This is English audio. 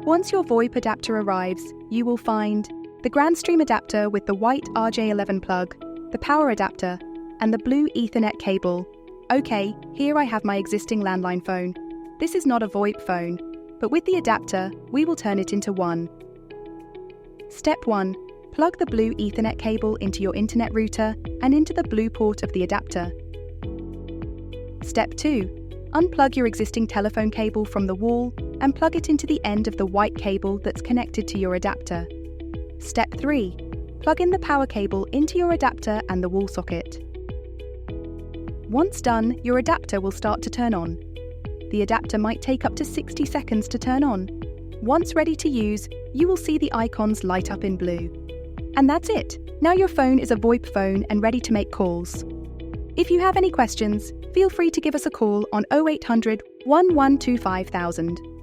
Once your VoIP adapter arrives, you will find the Grandstream adapter with the white RJ11 plug, the power adapter, and the blue Ethernet cable. Okay, here I have my existing landline phone. This is not a VoIP phone, but with the adapter, we will turn it into one. Step 1. Plug the blue Ethernet cable into your internet router and into the blue port of the adapter. Step 2. Unplug your existing telephone cable from the wall and plug it into the end of the white cable that's connected to your adapter. Step 3. Plug in the power cable into your adapter and the wall socket. Once done, your adapter will start to turn on. The adapter might take up to 60 seconds to turn on. Once ready to use, you will see the icons light up in blue. And that's it! Now your phone is a VoIP phone and ready to make calls. If you have any questions, feel free to give us a call on 0800 1125 000.